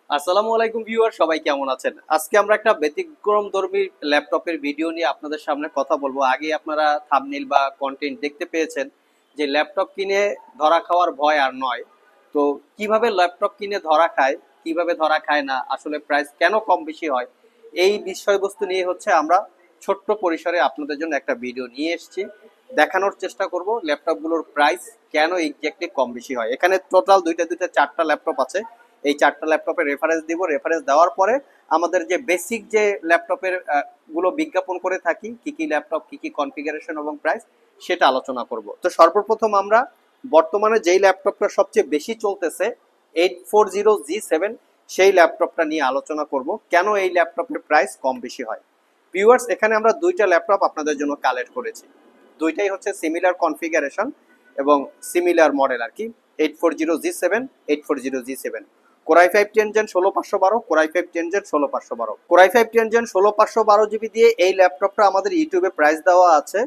আসসালামু আলাইকুম ভিউয়ার, সবাই কেমন আছেন? আজকে আমরা একটা ব্যতিক্রমধর্মী ল্যাপটপের ভিডিও নিয়ে আপনাদের সামনে কথা বলবো। আগে আপনারা থাম্বনেইল বা কন্টেন্ট দেখতে পেয়েছেন যে ল্যাপটপ কিনে ধরা খাওয়ার ভয় আর নয়। তো কিভাবে ল্যাপটপ কিনে ধরা খায়, কিভাবে ধরা খায় না, আসলে প্রাইস কেন কম বেশি হয়, এই বিষয়বস্তু নিয়ে হচ্ছে আমরা ছোট্ট পরিসরে আপনাদের জন্য একটা ভিডিও নিয়ে এসেছি। দেখানোর চেষ্টা করব ল্যাপটপগুলোর প্রাইস কেন এক্স্যাক্টলি কম বেশি হয়। এখানে টোটাল দুইটা দুইটা চারটা ল্যাপটপ আছে। এই চারটা ল্যাপটপের রেফারেন্স দিব। রেফারেন্স দেওয়ার পরে আমাদের যে বেসিক যে ল্যাপটপের গুলো বিজ্ঞাপন করে থাকি, কি কি ল্যাপটপ, কি কি কনফিগারেশন এবং প্রাইস, সেটা আলোচনা করব। তো সর্বপ্রথম আমরা বর্তমানে যেই ল্যাপটপটা সবচেয়ে বেশি চলতেছে 840G7, সেই ল্যাপটপটা নিয়ে আলোচনা করব কেন এই ল্যাপটপের প্রাইস কম বেশি হয়। ভিউয়ার্স, এখানে আমরা দুইটা ল্যাপটপ আপনাদের জন্য কালেক্ট করেছি। দুইটাই হচ্ছে সিমিলার কনফিগারেশন এবং সিমিলার মডেল আর কি। 840G7, 840G7, core i five টেনজেন 16512, core i five টেনজেন 16512, core i five টেনজেন 16512 GB দিয়ে এই ল্যাপটপটা আমাদের ইউটিউবে প্রাইস দেওয়া আছে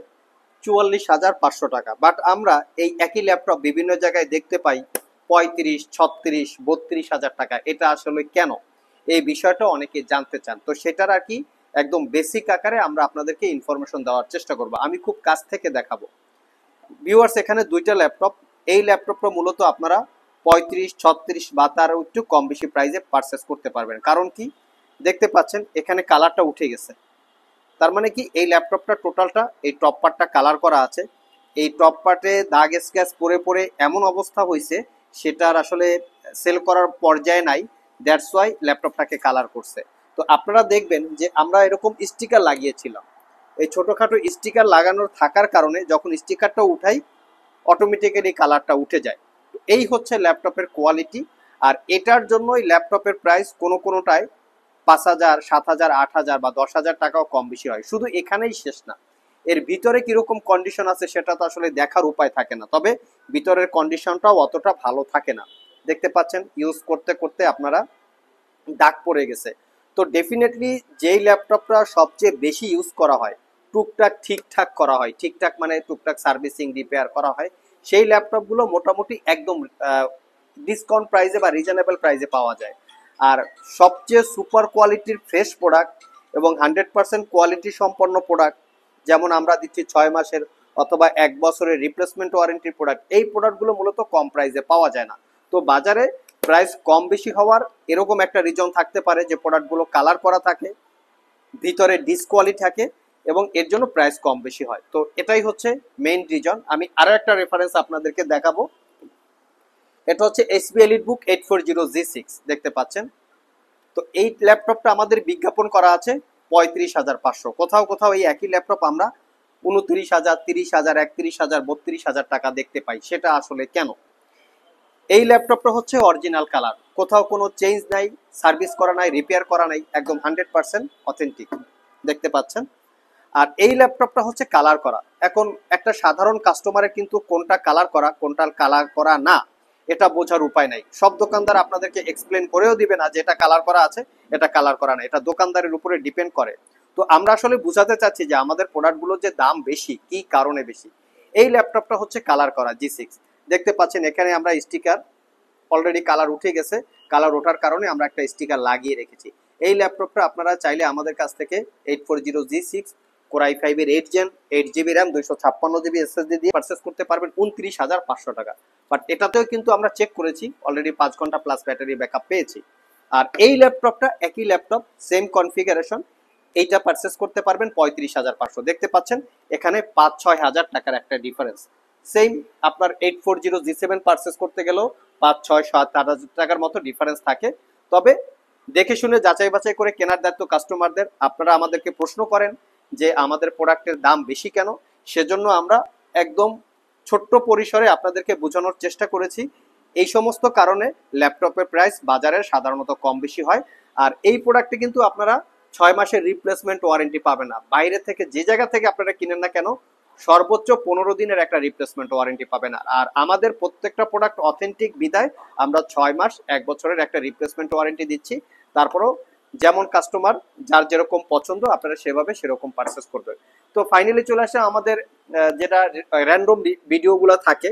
44,500 টাকা। বাট আমরা এই একই ল্যাপটপ বিভিন্ন জায়গায় দেখতে পাই 35, 36, 32,000 টাকা। এটা আসলে কেন, এই বিষয়টা অনেকে জানতে চান। তো সেটার আর কি একদম বেসিক আকারে আমরা আপনাদেরকে ইনফরমেশন দেওয়ার চেষ্টা করব। আমি খুব কাছ থেকে দেখাবো। ভিউয়ার্স, এখানে দুইটা ল্যাপটপ। এই ল্যাপটপটা মূলত আপনারা 35, 36 বা তার একটু কম বেশি প্রাইসে পারচেস করতে পারবেন। কারণ কি, দেখতে পাচ্ছেন এখানে কালারটা উঠে গেছে। তার মানে কি, এই ল্যাপটপটা টোটালটা এই টপ পার্টটা কালার করা আছে। এই টপ পার্টে দাগ স্ক্র্যাচ পরে পরে এমন অবস্থা হয়েছে, সেটার আসলে সেল করার পর্যায়ে নাই। দ্যাটস ওয়াই ল্যাপটপটাকে কালার করছে। তো আপনারা দেখবেন যে আমরা এরকম স্টিকার লাগিয়েছিলাম। এই ছোটখাটো স্টিকার লাগানোর থাকার কারণে যখন স্টিকারটা উঠাই, অটোমেটিক্যালি কালারটা উঠে যায়। এই হচ্ছে ল্যাপটপের কোয়ালিটি। আর এটার জন্যই ল্যাপটপের প্রাইস কোনো কোনোটায় 5,000, 7,000, 8,000 বা 10,000 টাকাও কম বেশি হয়। শুধু এখানেই শেষ না, এর ভিতরে কিরকম কন্ডিশন আছে সেটা তো আসলে দেখার উপায় থাকে না। তবে ভিতরের কন্ডিশনটাও অতটা ভালো থাকে না। দেখতে পাচ্ছেন ইউজ করতে করতে আপনারা দাগ পড়ে গেছে। তো ডেফিনেটলি যেই ল্যাপটপটা সবচেয়ে বেশি ইউজ করা হয়, টুকটাক ঠিকঠাক করা হয়, ঠিকঠাক মানে টুকটাক সার্ভিসিং রিপেয়ার করা হয়, সেই ল্যাপটপগুলো মোটামুটি একদম ডিসকাউন্ট প্রাইসে বা রিজনেবল প্রাইসে পাওয়া যায়। আর সবচেয়ে সুপার কোয়ালিটির ফ্রেশ প্রোডাক্ট এবং 100% কোয়ালিটি সম্পন্ন প্রোডাক্ট, যেমন আমরা দিচ্ছি 6 মাসের অথবা 1 বছরের রিপ্লেসমেন্ট ওয়ারেন্টির প্রোডাক্ট, এই প্রোডাক্টগুলো মূলত কম প্রাইসে পাওয়া যায় না। তো বাজারে প্রাইস কম বেশি হওয়ার এরকম একটা রিজন থাকতে পারে যে প্রোডাক্টগুলো কালার করা থাকে, ভিতরে ডিসকোয়ালিটি থাকে, এবং এর জন্য প্রাইস কম বেশি হয়। তো এটাই হচ্ছে মেইন রিজন। আমি আরো একটা রেফারেন্স আপনাদেরকে দেখাবো। এটা হচ্ছে এসপি এলিটবুক 840G6, দেখতে পাচ্ছেন। তো এই ল্যাপটপটা আমাদের বিজ্ঞাপন করা আছে 35,500। কোথাও কোথাও এই একই ল্যাপটপ আমরা 29,000, 30,000, 31,000, 32,000 টাকা দেখতে পাই। সেটা আসলে কেন? এই ল্যাপটপটা হচ্ছে অরিজিনাল কালার, কোথাও কোনো চেঞ্জ নাই, সার্ভিস করা নাই, রিপেয়ার করা নাই, একদম 100% অথেন্টিক, দেখতে পাচ্ছেন। আর এই ল্যাপটপটা হচ্ছে কালার করা। এখন একটা সাধারণ কাস্টমারের কিন্তু কোনটা কালার করা কোনটা কালার করা না, এটা বোঝার উপায় নাই। সব দোকানদার আপনাদেরকে এক্সপ্লেন করেও দিবে না যে এটা কালার করা আছে, এটা কালার করা না। এটা দোকানদারের উপরে ডিপেন্ড করে। তো আমরা আসলে বুঝাতে চাচ্ছি যে আমাদের প্রোডাক্টগুলোর যে দাম বেশি, কি কারণে বেশি। এই ল্যাপটপটা হচ্ছে কালার করা G6, দেখতে পাচ্ছেন। এখানে আমরা স্টিকার অলরেডি কালার উঠে গেছে, কালার ওঠার কারণে আমরা একটা স্টিকার লাগিয়ে রেখেছি। এই ল্যাপটপটা আপনারা চাইলে আমাদের কাছ থেকে 840G6 কোরাই ফাইভের 8 gen, 8 GB RAM, 256 GB SSD দিয়ে পারচেস করতে পারবেন 29,500 টাকা। বাট এটাতেও কিন্তু আমরা চেক করেছি, অলরেডি 5 ঘন্টা প্লাস ব্যাটারি ব্যাকআপ পেয়েছি। আর এই ল্যাপটপটা একই ল্যাপটপ, সেম কনফিগারেশন, এইটা পারচেস করতে পারবেন 35,500। দেখতে পাচ্ছেন এখানে 5-6 হাজার টাকার একটা ডিফারেন্স। সেম আপনার 840G7 পারচেস করতে গেলেও 5, 6, 7, 8 হাজার টাকার মতো ডিফারেন্স থাকে। তবে দেখে শুনে যাচাই বাছাই করে কেনার দায়িত্ব কাস্টমারদের। আপনারা আমাদেরকে প্রশ্ন করেন যে আমাদের প্রোডাক্টের দাম বেশি কেন, সেজন্য আমরা একদম ছোট্ট পরিসরে আপনাদেরকে বোঝানোর চেষ্টা করেছি। এই সমস্ত কারণে ল্যাপটপের প্রাইস বাজারে সাধারণত কম বেশি হয়। আর এই প্রোডাক্টে কিন্তু আপনারা 6 মাসের রিপ্লেসমেন্ট ওয়ারেন্টি পাবেন না। বাইরে থেকে যে জায়গা থেকে আপনারা কিনেন না কেন, সর্বোচ্চ 15 দিনের একটা রিপ্লেসমেন্ট ওয়ারেন্টি পাবেন। আর আমাদের প্রত্যেকটা প্রোডাক্ট অথেন্টিক বিদায় আমরা 6 মাস, 1 বছরের একটা রিপ্লেসমেন্ট ওয়ারেন্টি দিচ্ছি। তারপরেও যেমন কাস্টমার যার যেরকম পছন্দ আপনারা সেভাবে সেরকম পারচেস করবেন। তো ফাইনালি চলে আসে আমাদের যেটা র্যান্ডম ভিডিওগুলো থাকে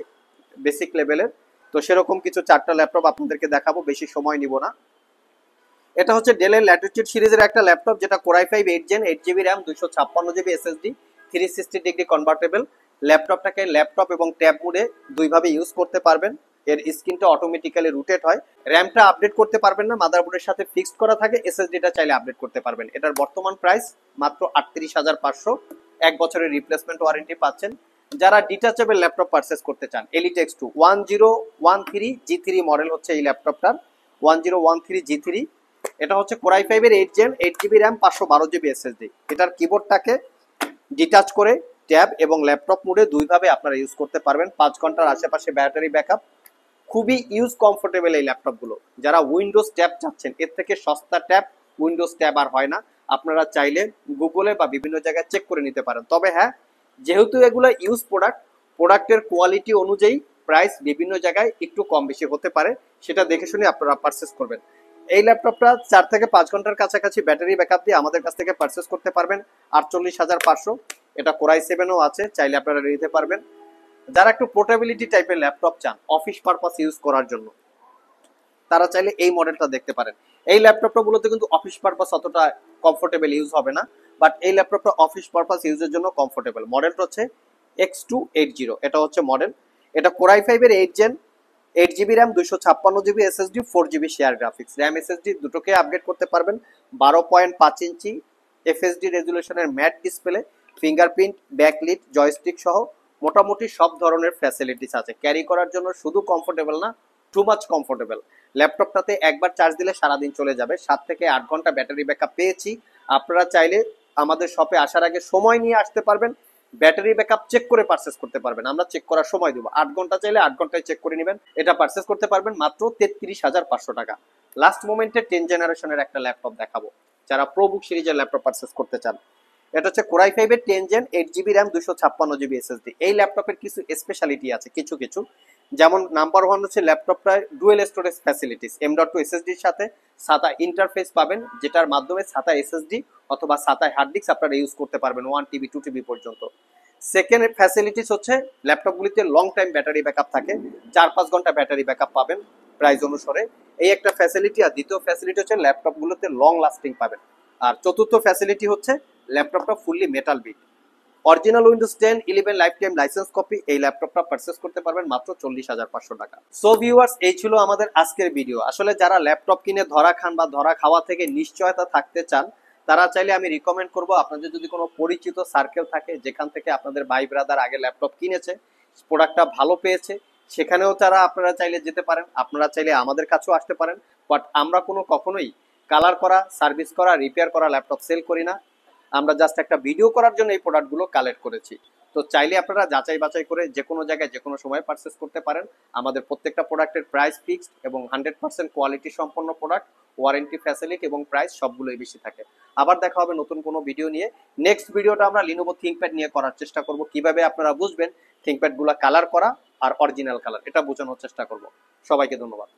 বেসিক লেভেলের। তো সেরকম কিছু চারটা ল্যাপটপ আপনাদেরকে দেখাবো, বেশি সময় নিব না। এটা হচ্ছে ডেলের ল্যাটিটিউড সিরিজের একটা ল্যাপটপ, যেটা core i5 8 gen, 8 GB RAM, 256 GB SSD, 360 degree convertible. ল্যাপটপটাকে ল্যাপটপ এবং ট্যাব মোডে দুইভাবে ইউজ করতে পারবেন। এর স্ক্রিনটা অটোমেটিক্যালি রোটেট হয়। র্যামটা আপডেট করতে পারবেন না, মাদারবোর্ডের সাথে ফিক্সড করা থাকে। এসএসডিটা চাইলে আপডেট করতে পারবেন। এটার বর্তমান প্রাইস মাত্র 38,500। 1 বছরের রিপ্লেসমেন্ট ওয়ারেন্টি পাচ্ছেন। যারা ডিটাচেবল ল্যাপটপ পারচেস করতে চান, এলিট X2 1013 G3 মডেল হচ্ছে এই ল্যাপটপটার, 1013 G3। এটা হচ্ছে কোর i5 এর 8 gen, 8 GB RAM, 512 GB SSD. এটার কিবোর্ডটাকে ডিটাচ করে ট্যাব এবং ল্যাপটপ মোডে দুইভাবে আপনারা ইউজ করতে পারবেন। 5 ঘন্টার আশেপাশে ব্যাটারি ব্যাকআপ। খুবই ইউজ কমফোর্টেবল এই ল্যাপটপগুলো। যারা উইন্ডোজ ট্যাব চাচ্ছেন, এর থেকে সস্তা ট্যাব উইন্ডোজ ট্যাব আর হয় না। আপনারা চাইলে গুগলে বা বিভিন্ন জায়গায় চেক করে নিতে পারেন। তবে হ্যাঁ, যেহেতু এগুলো ইউজ প্রোডাক্ট, প্রোডাক্টের কোয়ালিটি অনুযায়ী প্রাইস বিভিন্ন জায়গায় একটু কম বেশি হতে পারে, সেটা দেখে শুনে আপনারা পারচেস করবেন। এই ল্যাপটপটা 4 থেকে 5 ঘন্টার কাছাকাছি ব্যাটারি ব্যাকআপ দিয়ে আমাদের কাছ থেকে পারচেস করতে পারবেন 48,500। এটা কোর i7ও আছে, চাইলে আপনারা নিতে পারবেন। যারা একটু পোর্টেবিলিটি টাইপের ল্যাপটপ চান অফিস পারপাস ইউজ করার জন্য, তারা চাইলে এই মডেলটা দেখতে পারেন। এই ল্যাপটপটা মূলত কিন্তু অফিস পারপাস অতটা কমফোর্টেবল ইউজ হবে না, বাট এই ল্যাপটপটা অফিস পারপাস ইউজের জন্য কমফোর্টেবল। মডেলটা হচ্ছে X280, এটা হচ্ছে মডেল। এটা কোর i5 এর 8 gen, 8 GB RAM, 256 GB SSD, 4 GB share graphics. RAM SSD দুটোকে আপগ্রেড করতে পারবেন। 12.5 ইঞ্চি এফএসডি রেজুলেশনের matte display, fingerprint, backlit, joystick সহ মোটামুটি সব ধরনের ফ্যাসিলিটিস আছে। ক্যারি করার জন্য শুধু কমফোর্টেবল না, টু মাচ কমফোর্টেবল। ল্যাপটপটাতে একবার চার্জ দিলে সারাদিন চলে যাবে। 7 থেকে 8 ঘন্টা ব্যাটারি ব্যাকআপ পেয়েছি। আপনারা চাইলে আমাদের শপে আসার আগে সময় নিয়ে আসতে পারবেন, ব্যাটারি ব্যাকআপ চেক করে পারচেস করতে পারবেন। আমরা চেক করার সময় দেবো, 8 ঘন্টা চাইলে 8 ঘন্টায় চেক করে নেবেন। এটা পারচেস করতে পারবেন মাত্র 33,500 টাকা। লাস্ট মোমেন্টে 10 জেনারেশনের একটা ল্যাপটপ দেখাবো, যারা প্রোবুক সিরিজের ল্যাপটপ পারচেস করতে চান। এটা হচ্ছে কোর i5 এর 10 gen, 8 GB RAM, 256 GB SSD. এই ল্যাপটপের কিছু স্পেশালিটি আছে কিছু কিছু, যেমন নাম্বার 1 হচ্ছে ল্যাপটপটা ডুয়েল স্টোরেজ ফ্যাসিলিটিস। M.2 এসএসডির সাথে SATA ইন্টারফেস পাবেন, যেটার মাধ্যমে SATA এসএসডি অথবা SATA হার্ড ডিস্ক আপনারা ইউজ করতে পারবেন 1 TB 2 TB পর্যন্ত। সেকেন্ড ফ্যাসিলিটিস হচ্ছে ল্যাপটপগুলিতে লং টাইম ব্যাটারি ব্যাকআপ থাকে, 4-5 ঘন্টা ব্যাটারি ব্যাকআপ পাবেন প্রাইস অনুসারে। এই একটা ফ্যাসিলিটি। আর দ্বিতীয় ফ্যাসিলিটি হচ্ছে ল্যাপটপগুলোতে লং লাস্টিং পাবেন। আর চতুর্থ ফ্যাসিলিটি হচ্ছে ল্যাপটপটা ফুললি মেটাল বিট। Original Windows 10 11 lifetime licence copy. এই ল্যাপটপটা পারচেস করতে পারবেন মাত্র 40,500 টাকা। সো ভিউয়ার্স, এই ছিল আমাদের আজকের ভিডিও। আসলে যারা ল্যাপটপ কিনে ধরা খান বা ধরা খাওয়া থেকে নিশ্চয়তা থাকতে চান, তারা চাইলে আমি রিকমেন্ড করব, আপনাদের যদি কোনো পরিচিত সার্কেল থাকে যেখান থেকে আপনাদের ভাই ব্রাদার আগে ল্যাপটপ কিনেছে, প্রোডাক্টটা ভালো পেয়েছে, সেখানেও তারা আপনারা চাইলে যেতে পারেন। আপনারা চাইলে আমাদের কাছেও আসতে পারেন। বাট আমরা কখনোই কালার করা, সার্ভিস করা, রিপেয়ার করা ল্যাপটপ সেল করি না। আমরা জাস্ট একটা ভিডিও করার জন্য এই প্রোডাক্টগুলো কালেক্ট করেছি। তো চাইলে আপনারা যাচাই বাছাই করে যে কোনো জায়গায় যে কোনো সময় পারচেস করতে পারেন। আমাদের প্রত্যেকটা প্রোডাক্টের প্রাইস ফিক্সড এবং 100% কোয়ালিটি সম্পন্ন প্রোডাক্ট, ওয়ারেন্টি, ফ্যাসিলিটি এবং প্রাইস সবগুলোই বেশি থাকে। আবার দেখা হবে নতুন কোনো ভিডিও নিয়ে। নেক্সট ভিডিওটা আমরা লিনোভো থিংকপ্যাড নিয়ে করার চেষ্টা করব। কিভাবে আপনারা বুঝবেন থিংকপ্যাডগুলো কালার করা আর অরিজিনাল কালার, এটা বোঝানোর চেষ্টা করব। সবাইকে ধন্যবাদ।